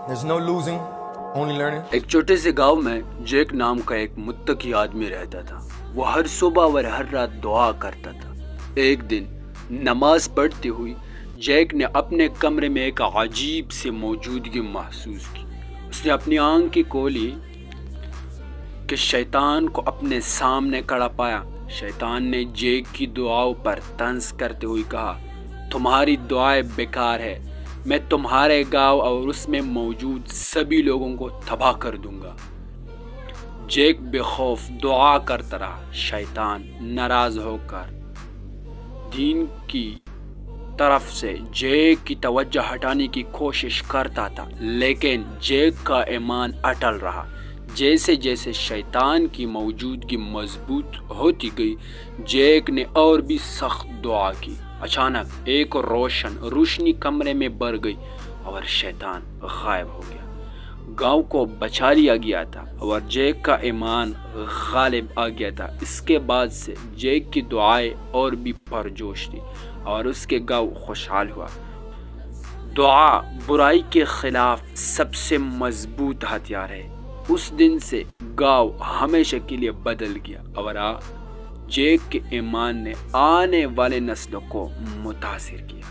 There's no losing, only learning. ایک چھوٹے سے گاؤں میں جیک نام کا ایک متقی آدمی رہتا تھا. وہ ہر صبح اور ہر رات دعا کرتا تھا. ایک دن نماز پڑھتے ہوئی جیک نے اپنے کمرے میں ایک عجیب سی موجودگی محسوس کی. اس نے اپنی آنکھ کھولی کہ شیطان کو اپنے سامنے کھڑا پایا. شیطان نے جیک کی دعاؤں پر طنز کرتے ہوئے کہا، تمہاری دعائیں بیکار ہے. میں تمہارے گاؤں اور اس میں موجود سبھی لوگوں کو تباہ کر دوں گا. جیک بے خوف دعا کرتا رہا. شیطان ناراض ہو کر دین کی طرف سے جیک کی توجہ ہٹانے کی کوشش کرتا تھا، لیکن جیک کا ایمان اٹل رہا. جیسے جیسے شیطان کی موجودگی مضبوط ہوتی گئی، جیک نے اور بھی سخت دعا کی. اچانک ایک روشنی کمرے میں بھر گئی اور شیطان غائب ہو گیا. گاؤں کو بچا لیا گیا تھا اور جیک کا ایمان غالب آ گیا تھا. اس کے بعد سے جیک کی دعائیں اور بھی پرجوش تھی اور اس کے گاؤں خوشحال ہوا. دعا برائی کے خلاف سب سے مضبوط ہتھیار ہے. اس دن سے گاؤں ہمیشہ کے لیے بدل گیا اور جیک کے ایمان نے آنے والے نسلوں کو متاثر کیا.